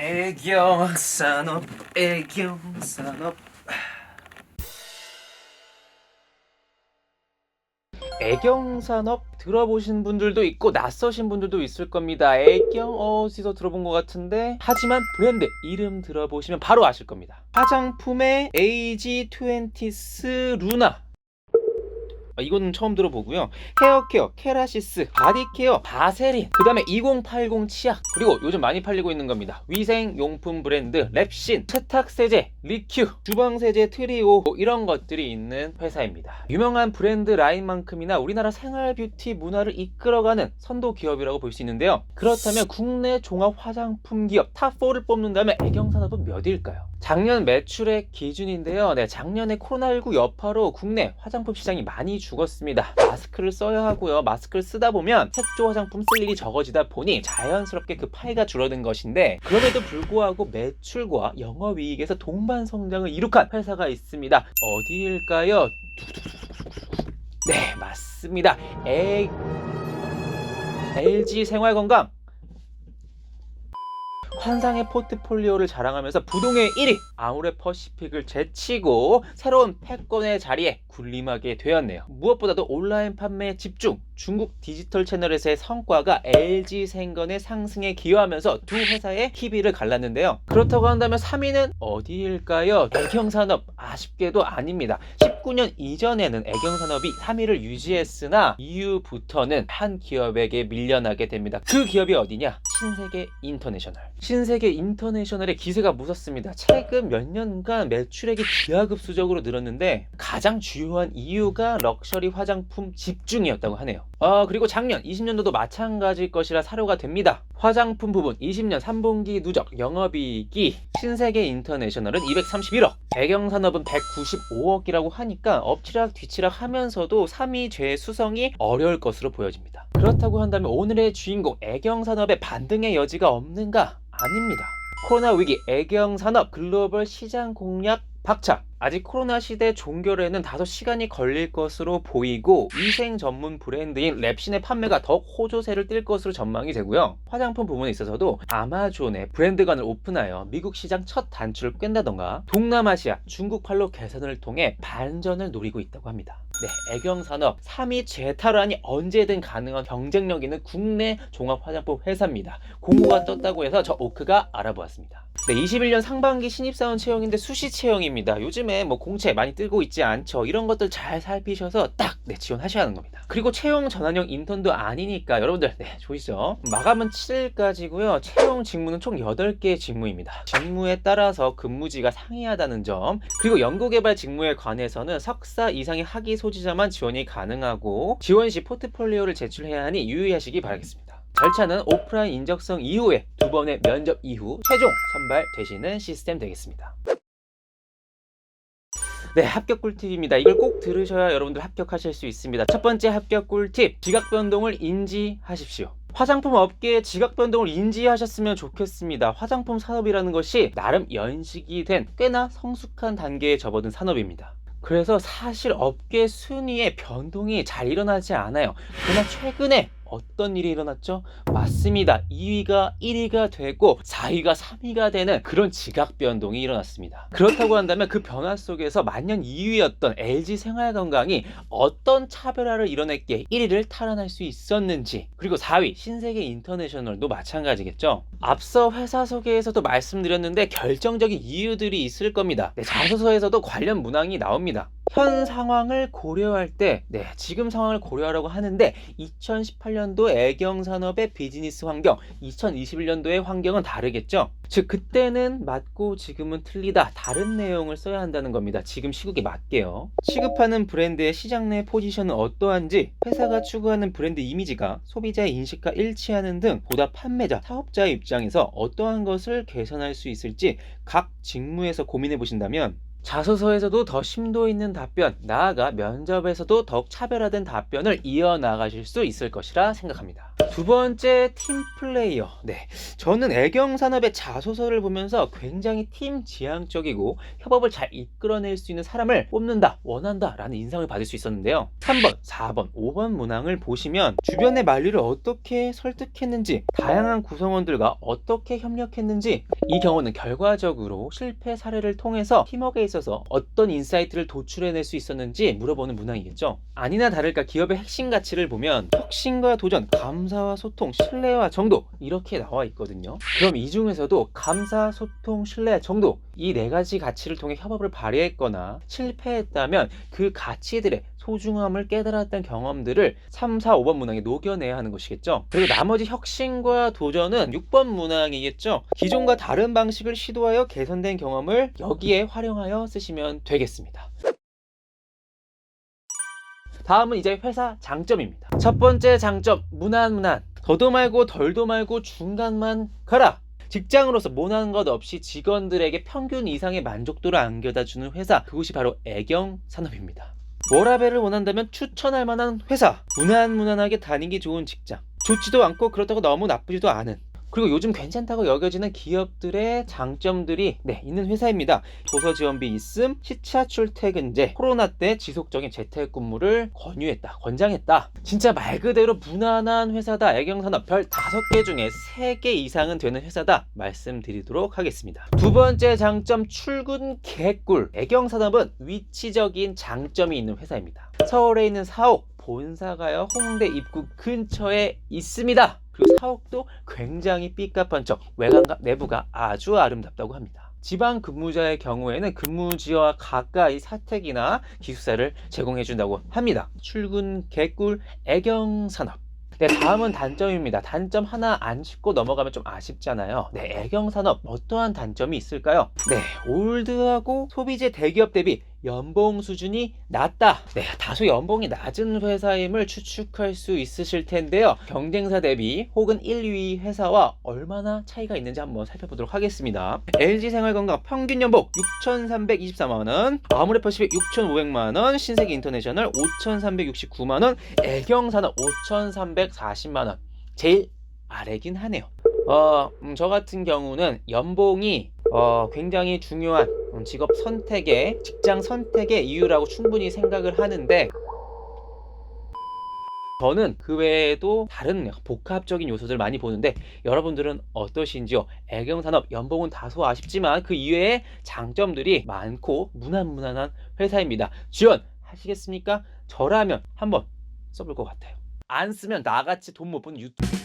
애경산업, 애경산업. 애경산업 들어보신 분들도 있고 낯서신 분들도 있을 겁니다. 애경 어디서 들어본 것 같은데, 하지만 브랜드 이름 들어보시면 바로 아실 겁니다. 화장품의 에이지20스 루나, 이거는 처음 들어보고요. 헤어케어 케라시스, 바디케어 바세린, 그 다음에 2080 치약, 그리고 요즘 많이 팔리고 있는 겁니다. 위생용품 브랜드 랩신, 세탁세제 리큐, 주방세제 트리오, 이런 것들이 있는 회사입니다. 유명한 브랜드 라인만큼이나 우리나라 생활 뷰티 문화를 이끌어가는 선도 기업이라고 볼 수 있는데요. 그렇다면 국내 종합 화장품 기업 탑4를 뽑는다면 애경산업은 몇일까요? 작년 매출액 기준인데요. 작년에 코로나19 여파로 국내 화장품 시장이 많이 죽었습니다. 마스크를 써야 하고요. 마스크를 쓰다 보면 색조 화장품 쓸 일이 적어지다 보니 자연스럽게 그 파이가 줄어든 것인데, 그럼에도 불구하고 매출과 영업이익에서 동반 성장을 이룩한 회사가 있습니다. 어디일까요? 네, 맞습니다. LG 생활건강. 환상의 포트폴리오를 자랑하면서 부동의 1위 아모레퍼시픽을 제치고 새로운 패권의 자리에 군림하게 되었네요. 무엇보다도 온라인 판매 집중, 중국 디지털 채널에서의 성과가 LG생건의 상승에 기여하면서 두 회사의 희비를 갈랐는데요. 그렇다고 한다면 3위는 어디일까요? 애경산업. 아쉽게도 아닙니다. 19년 이전에는 애경산업이 3위를 유지했으나 이후부터는 한 기업에게 밀려나게 됩니다. 그 기업이 어디냐? 신세계인터내셔널. 신세계인터내셔널의 기세가 무섭습니다. 최근 몇 년간 매출액이 기하급수적으로 늘었는데 가장 주요한 이유가 럭셔리 화장품 집중이었다고 하네요. 그리고 작년 20년도도 마찬가지일 것이라 사료가 됩니다. 화장품 부분 20년 3분기 누적 영업이익이 신세계인터내셔널은 231억, 애경산업은 195억이라고 하니까 엎치락 뒤치락 하면서도 3위 재수성이 어려울 것으로 보여집니다. 그렇다고 한다면 오늘의 주인공 애경산업의 반등의 여지가 없는가? 아닙니다. 코로나 위기 애경산업 글로벌 시장 공략 박차. 아직 코로나 시대 종결에는 다소 시간이 걸릴 것으로 보이고, 위생 전문 브랜드인 랩신의 판매가 더욱 호조세를 띨 것으로 전망이 되고요. 화장품 부분에 있어서도 아마존에 브랜드관을 오픈하여 미국 시장 첫 단추를 꿰다던가 동남아시아, 중국팔로 개선을 통해 반전을 노리고 있다고 합니다. 네, 애경산업 3위 재탈환이 언제든 가능한 경쟁력 있는 국내 종합 화장품 회사입니다. 공고가 떴다고 해서 저 오크가 알아보았습니다. 네, 21년 상반기 신입사원 채용인데 수시 채용입니다. 요즘에 공채 많이 뜨고 있지 않죠? 이런 것들 잘 살피셔서 딱 지원하셔야 하는 겁니다. 그리고 채용 전환형 인턴도 아니니까 여러분들 보이시죠? 마감은 7일까지고요. 채용 직무는 총 8개의 직무입니다. 직무에 따라서 근무지가 상이하다는 점, 그리고 연구개발 직무에 관해서는 석사 이상의 학위 소지자만 지원이 가능하고, 지원 시 포트폴리오를 제출해야 하니 유의하시기 바라겠습니다. 절차는 오프라인 인적성 이후에 2번의 면접 이후 최종 선발되시는 시스템 되겠습니다. 네, 합격 꿀팁입니다. 이걸 꼭 들으셔야 여러분들 합격하실 수 있습니다. 첫 번째 합격 꿀팁, 지각 변동을 인지하십시오. 화장품 업계의 지각 변동을 인지하셨으면 좋겠습니다. 화장품 산업이라는 것이 나름 연식이 된 꽤나 성숙한 단계에 접어든 산업입니다. 그래서 사실 업계 순위의 변동이 잘 일어나지 않아요. 그러나 최근에 어떤 일이 일어났죠? 맞습니다. 2위가 1위가 되고 4위가 3위가 되는 그런 지각 변동이 일어났습니다. 그렇다고 한다면 그 변화 속에서 만년 2위였던 LG생활건강이 어떤 차별화를 이뤄냈기에 1위를 탈환할 수 있었는지, 그리고 4위 신세계인터내셔널도 마찬가지겠죠. 앞서 회사 소개에서도 말씀드렸는데 결정적인 이유들이 있을 겁니다. 자소서에서도 관련 문항이 나옵니다. 현 상황을 고려할 때, 지금 상황을 고려하라고 하는데 2018년도 애경산업의 비즈니스 환경, 2021년도의 환경은 다르겠죠. 즉 그때는 맞고 지금은 틀리다, 다른 내용을 써야 한다는 겁니다. 지금 시국에 맞게요. 취급하는 브랜드의 시장 내 포지션은 어떠한지, 회사가 추구하는 브랜드 이미지가 소비자의 인식과 일치하는 등 보다 판매자, 사업자의 입장에서 어떠한 것을 개선할 수 있을지 각 직무에서 고민해 보신다면 자소서에서도 더 심도 있는 답변, 나아가 면접에서도 더욱 차별화된 답변을 이어나가실 수 있을 것이라 생각합니다. 두 번째, 팀 플레이어. 네, 저는 애경산업의 자소서를 보면서 굉장히 팀 지향적이고 협업을 잘 이끌어낼 수 있는 사람을 뽑는다, 원한다 라는 인상을 받을 수 있었는데요. 3번, 4번, 5번 문항을 보시면 주변의 만리를 어떻게 설득했는지, 다양한 구성원들과 어떻게 협력했는지, 이 경우는 결과적으로 실패 사례를 통해서 팀워크에 있어서 어떤 인사이트를 도출해낼 수 있었는지 물어보는 문항이겠죠. 아니나 다를까 기업의 핵심 가치를 보면 혁신과 도전, 감사와 소통, 신뢰와 정도 이렇게 나와 있거든요. 그럼 이 중에서도 감사, 소통, 신뢰, 정도 이 네 가지 가치를 통해 협업을 발휘했거나 실패했다면 그 가치들의 소중함을 깨달았던 경험들을 3, 4, 5번 문항에 녹여내야 하는 것이겠죠. 그리고 나머지 혁신과 도전은 6번 문항이겠죠. 기존과 다른 방식을 시도하여 개선된 경험을 여기에 활용하여 쓰시면 되겠습니다. 다음은 이제 회사 장점입니다. 첫 번째 장점, 무난무난. 더도 말고 덜도 말고 중간만 가라. 직장으로서 모난 것 없이 직원들에게 평균 이상의 만족도를 안겨다주는 회사, 그곳이 바로 애경산업입니다. 워라밸을 원한다면 추천할 만한 회사, 무난무난하게 다니기 좋은 직장, 좋지도 않고 그렇다고 너무 나쁘지도 않은, 그리고 요즘 괜찮다고 여겨지는 기업들의 장점들이 있는 회사입니다. 도서 지원비 있음, 시차 출퇴근제, 코로나 때 지속적인 재택근무를 권장했다. 진짜 말 그대로 무난한 회사다. 애경산업 별 5개 중에 3개 이상은 되는 회사다 말씀드리도록 하겠습니다. 두 번째 장점, 출근 개꿀. 애경산업은 위치적인 장점이 있는 회사입니다. 서울에 있는 사옥, 본사가요 홍대 입구 근처에 있습니다. 그리고 사옥도 굉장히 삐까뻔쩍, 외관과 내부가 아주 아름답다고 합니다. 지방 근무자의 경우에는 근무지와 가까이 사택이나 기숙사를 제공해 준다고 합니다. 출근 개꿀 애경산업. 네, 다음은 단점입니다. 단점 하나 안 짚고 넘어가면 좀 아쉽잖아요. 네, 애경산업 어떠한 단점이 있을까요? 네, 올드하고 소비재 대기업 대비 연봉 수준이 낮다. 네, 다소 연봉이 낮은 회사임을 추측할 수 있으실 텐데요. 경쟁사 대비 혹은 1, 2위 회사와 얼마나 차이가 있는지 한번 살펴보도록 하겠습니다. LG생활건강 평균 연봉 6,324만원, 아모레퍼시픽 6,500만원, 신세계인터내셔널 5,369만원, 애경산업 5,340만원. 제일 아래긴 하네요. 저 같은 경우는 연봉이 굉장히 중요한 직장 선택의 이유라고 충분히 생각을 하는데, 저는 그 외에도 다른 복합적인 요소들 많이 보는데 여러분들은 어떠신지요? 애경산업 연봉은 다소 아쉽지만 그 이외에 장점들이 많고 무난무난한 회사입니다. 지원하시겠습니까? 저라면 한번 써볼 것 같아요. 안 쓰면 나같이 돈 못 버는 유튜브